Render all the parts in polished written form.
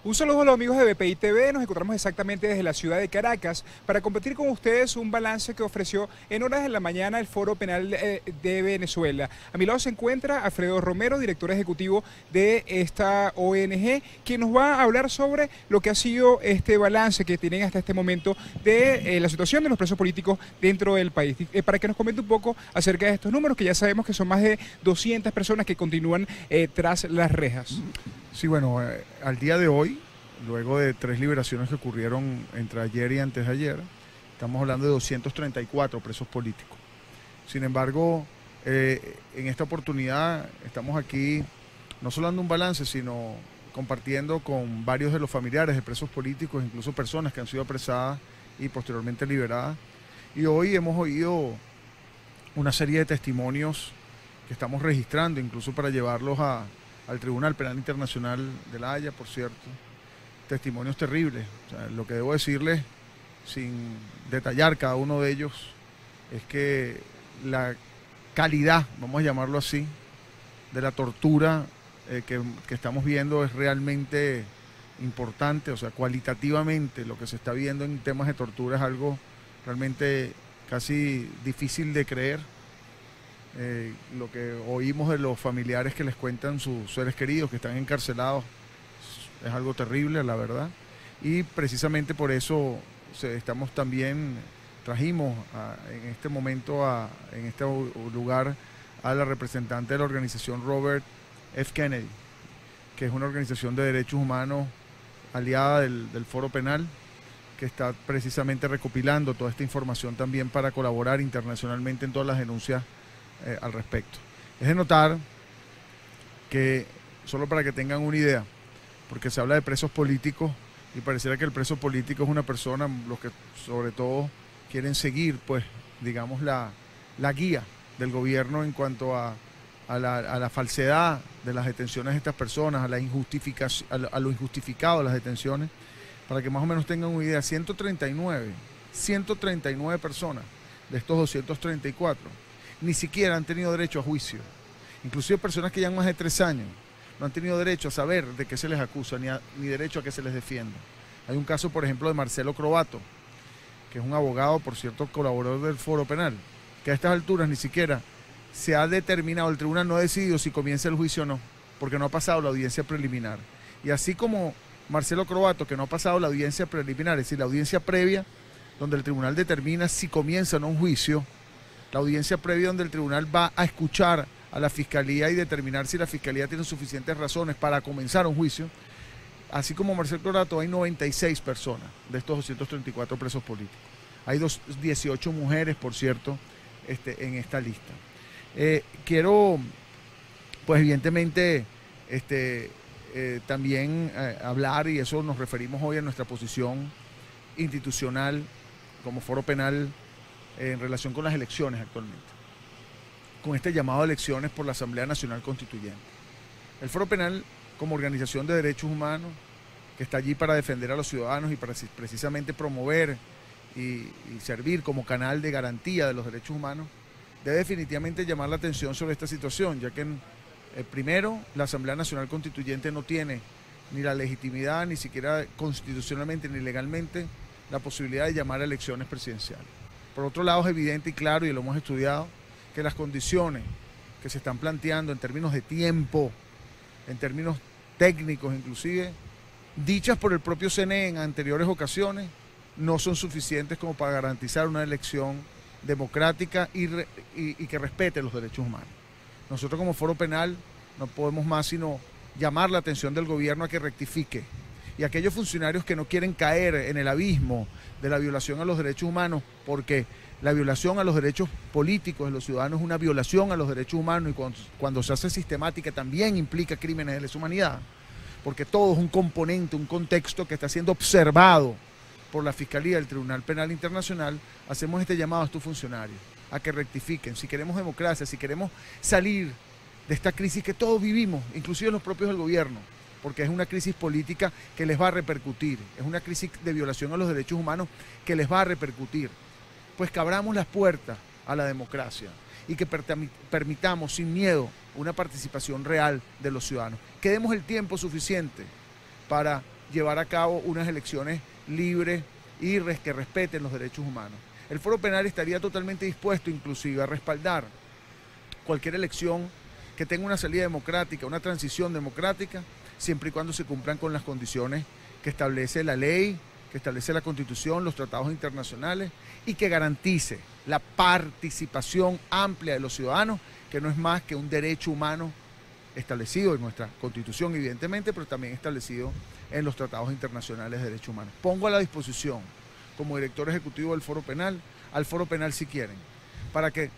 Un saludo a los amigos de BPI TV, nos encontramos exactamente desde la ciudad de Caracas para compartir con ustedes un balance que ofreció en horas de la mañana el Foro Penal de Venezuela. A mi lado se encuentra Alfredo Romero, director ejecutivo de esta ONG, quien nos va a hablar sobre lo que ha sido este balance que tienen hasta este momento de la situación de los presos políticos dentro del país. Para que nos comente un poco acerca de estos números, que ya sabemos que son más de 200 personas que continúan tras las rejas. Sí, bueno, al día de hoy, luego de 3 liberaciones que ocurrieron entre ayer y antes de ayer, estamos hablando de 234 presos políticos. Sin embargo, en esta oportunidad estamos aquí no solo dando un balance, sino compartiendo con varios de los familiares de presos políticos, incluso personas que han sido apresadas y posteriormente liberadas. Y hoy hemos oído una serie de testimonios que estamos registrando, incluso para llevarlos al Tribunal Penal Internacional de La Haya, por cierto. Testimonios terribles. O sea, lo que debo decirles, sin detallar cada uno de ellos, es que la calidad, vamos a llamarlo así, de la tortura que estamos viendo es realmente importante. O sea, cualitativamente lo que se está viendo en temas de tortura es algo realmente casi difícil de creer. Lo que oímos de los familiares que les cuentan sus seres queridos que están encarcelados es algo terrible, la verdad. Y precisamente por eso estamos también, trajimos en este momento, en este lugar, a la representante de la organización Robert F. Kennedy, que es una organización de derechos humanos aliada del Foro Penal, que está precisamente recopilando toda esta información también para colaborar internacionalmente en todas las denuncias al respecto. Es de notar que, solo para que tengan una idea, porque se habla de presos políticos y pareciera que el preso político es una persona, los que sobre todo quieren seguir, pues, digamos, la guía del gobierno en cuanto a la falsedad de las detenciones de estas personas, a lo injustificado de las detenciones. Para que más o menos tengan una idea, 139 personas de estos 234 ni siquiera han tenido derecho a juicio. Inclusive personas que llevan más de 3 años no han tenido derecho a saber de qué se les acusa, ni derecho a que se les defienda. Hay un caso, por ejemplo, de Marcelo Croatto, que es un abogado, por cierto, colaborador del Foro Penal, que a estas alturas ni siquiera se ha determinado, el tribunal no ha decidido si comienza el juicio o no, porque no ha pasado la audiencia preliminar. Y así como Marcelo Croatto, que no ha pasado la audiencia preliminar, es decir, la audiencia previa, donde el tribunal determina si comienza o no un juicio, la audiencia previa donde el tribunal va a escuchar a la fiscalía y determinar si la fiscalía tiene suficientes razones para comenzar un juicio. Así como Marcelo Croatto, hay 96 personas de estos 234 presos políticos. Hay 18 mujeres, por cierto, en esta lista. Quiero, pues evidentemente, también hablar, y eso nos referimos hoy a nuestra posición institucional como Foro Penal en relación con las elecciones actualmente, con este llamado a elecciones por la Asamblea Nacional Constituyente. El Foro Penal, como organización de derechos humanos, que está allí para defender a los ciudadanos y para precisamente promover y servir como canal de garantía de los derechos humanos, debe definitivamente llamar la atención sobre esta situación, ya que primero, la Asamblea Nacional Constituyente no tiene ni la legitimidad, ni siquiera constitucionalmente ni legalmente, la posibilidad de llamar a elecciones presidenciales. Por otro lado, es evidente y claro, y lo hemos estudiado, que las condiciones que se están planteando en términos de tiempo, en términos técnicos inclusive, dichas por el propio CNE en anteriores ocasiones, no son suficientes como para garantizar una elección democrática y que respete los derechos humanos. Nosotros como Foro Penal no podemos más sino llamar la atención del gobierno a que rectifique, y aquellos funcionarios que no quieren caer en el abismo de la violación a los derechos humanos, porque la violación a los derechos políticos de los ciudadanos es una violación a los derechos humanos, y cuando se hace sistemática también implica crímenes de lesa humanidad, porque todo es un componente, un contexto que está siendo observado por la Fiscalía del Tribunal Penal Internacional. Hacemos este llamado a estos funcionarios a que rectifiquen. Si queremos democracia, si queremos salir de esta crisis que todos vivimos, inclusive los propios del gobierno, porque es una crisis política que les va a repercutir, es una crisis de violación a los derechos humanos que les va a repercutir, pues que abramos las puertas a la democracia y que permitamos sin miedo una participación real de los ciudadanos, que demos el tiempo suficiente para llevar a cabo unas elecciones libres y que respeten los derechos humanos. El Foro Penal estaría totalmente dispuesto inclusive a respaldar cualquier elección que tenga una salida democrática, una transición democrática, siempre y cuando se cumplan con las condiciones que establece la ley, que establece la Constitución, los tratados internacionales y que garantice la participación amplia de los ciudadanos, que no es más que un derecho humano establecido en nuestra Constitución, evidentemente, pero también establecido en los tratados internacionales de derechos humanos. Pongo a la disposición, como director ejecutivo del Foro Penal, al Foro Penal si quieren, para que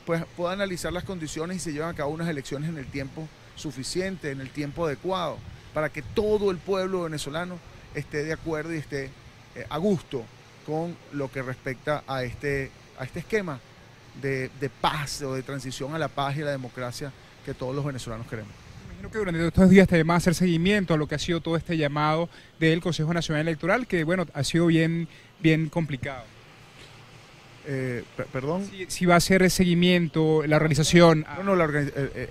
pues, pueda analizar las condiciones y se lleven a cabo unas elecciones en el tiempo suficiente, en el tiempo adecuado, para que todo el pueblo venezolano esté de acuerdo y esté a gusto con lo que respecta a este esquema de paz o de transición a la paz y a la democracia que todos los venezolanos queremos. Imagino que durante estos días también va a hacer seguimiento a lo que ha sido todo este llamado del Consejo Nacional Electoral, que bueno, ha sido bien complicado. ¿Perdón? Si va a hacer el seguimiento, la organización. No,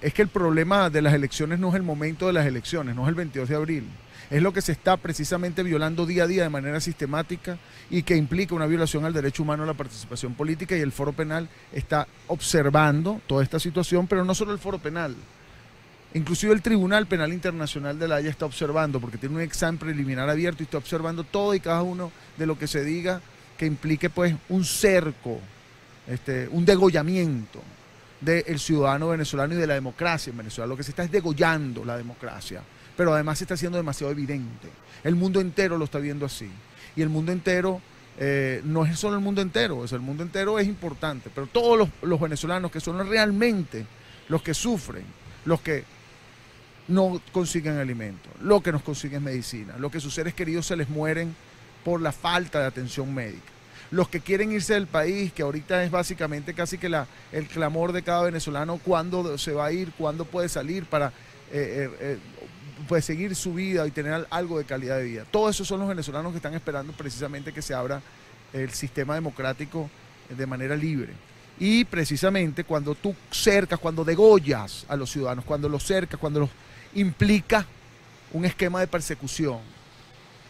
es que el problema de las elecciones no es el momento de las elecciones, no es el 22 de abril. Es lo que se está precisamente violando día a día de manera sistemática y que implica una violación al derecho humano a la participación política, y el Foro Penal está observando toda esta situación, pero no solo el Foro Penal. Inclusive el Tribunal Penal Internacional de La Haya está observando, porque tiene un examen preliminar abierto y está observando todo y cada uno de lo que se diga que implique pues un cerco, un degollamiento del ciudadano venezolano y de la democracia en Venezuela. Lo que se está es degollando la democracia, pero además se está haciendo demasiado evidente. El mundo entero lo está viendo así. Y el mundo entero, no es solo el mundo entero, el mundo entero es importante, pero todos los venezolanos que son realmente los que sufren, los que no consiguen alimentos, los que no consiguen medicina, los que sus seres queridos se les mueren por la falta de atención médica, los que quieren irse del país, que ahorita es básicamente casi que el clamor de cada venezolano, cuándo se va a ir, cuándo puede salir para pues seguir su vida y tener algo de calidad de vida. Todos esos son los venezolanos que están esperando precisamente que se abra el sistema democrático de manera libre. Y precisamente cuando tú cercas, cuando degollas a los ciudadanos, cuando los cercas, cuando los implica un esquema de persecución.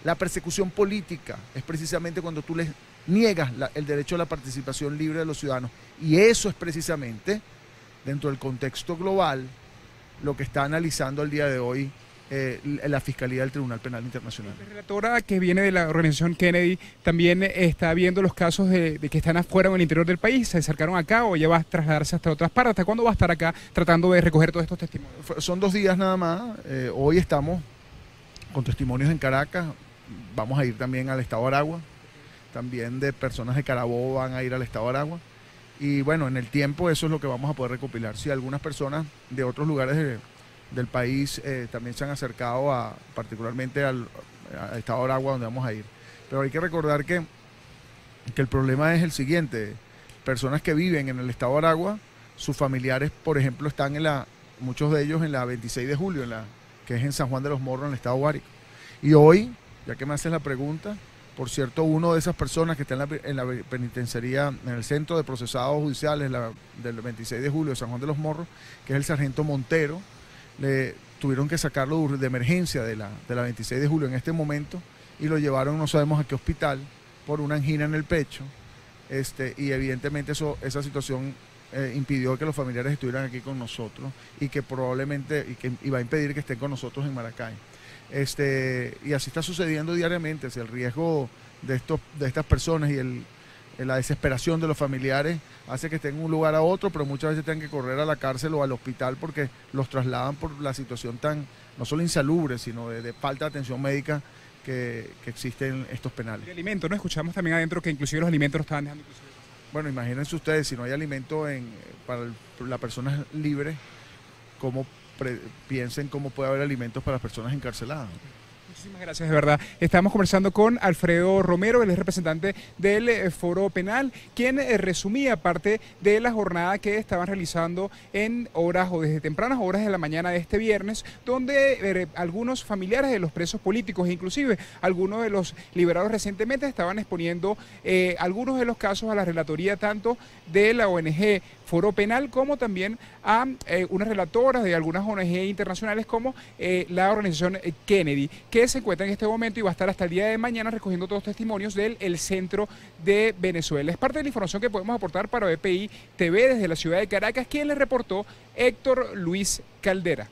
La persecución política es precisamente cuando tú les niegas el derecho a la participación libre de los ciudadanos. Y eso es precisamente, dentro del contexto global, lo que está analizando al día de hoy la Fiscalía del Tribunal Penal Internacional. La relatora que viene de la organización Kennedy también está viendo los casos de que están afuera o en el interior del país. ¿Se acercaron acá o ya va a trasladarse hasta otras partes? ¿Hasta cuándo va a estar acá tratando de recoger todos estos testimonios? Son 2 días nada más. Hoy estamos con testimonios en Caracas. Vamos a ir también al estado de Aragua. También de personas de Carabobo van a ir al estado de Aragua. Y bueno, en el tiempo eso es lo que vamos a poder recopilar. Si algunas personas de otros lugares del país también se han acercado particularmente al estado de Aragua, donde vamos a ir. Pero hay que recordar que el problema es el siguiente: personas que viven en el estado de Aragua, sus familiares, por ejemplo, están muchos de ellos en la 26 de julio, que es en San Juan de los Morros, en el estado Guárico. Y hoy, ya que me haces la pregunta, por cierto, uno de esas personas que está en la penitenciaría, en el centro de procesados judiciales del 26 de julio de San Juan de los Morros, que es el sargento Montero, le tuvieron que sacarlo de emergencia de la 26 de julio en este momento y lo llevaron no sabemos a qué hospital por una angina en el pecho, y evidentemente esa situación impidió que los familiares estuvieran aquí con nosotros y que probablemente iba a impedir que estén con nosotros en Maracay. Y así está sucediendo diariamente. El riesgo de estas personas y la desesperación de los familiares hace que estén en un lugar a otro, pero muchas veces tengan que correr a la cárcel o al hospital porque los trasladan por la situación no solo insalubre, sino de falta de atención médica que existen estos penales. El alimento, ¿no? Escuchamos también adentro que inclusive los alimentos los estaban dejando inclusive. Bueno, imagínense ustedes, si no hay alimento para las personas libres, piensen cómo puede haber alimentos para las personas encarceladas. Muchísimas gracias, de verdad. Estamos conversando con Alfredo Romero, él es representante del Foro Penal, quien resumía parte de la jornada que estaban realizando en horas o desde tempranas horas de la mañana de este viernes, donde algunos familiares de los presos políticos, inclusive algunos de los liberados recientemente, estaban exponiendo algunos de los casos a la relatoría tanto de la ONG foro penal, como también a unas relatoras de algunas ONG internacionales como la organización Kennedy, que se encuentra en este momento y va a estar hasta el día de mañana recogiendo todos los testimonios del centro de Venezuela. Es parte de la información que podemos aportar para BPI TV desde la ciudad de Caracas, quien le reportó Héctor Luis Caldera.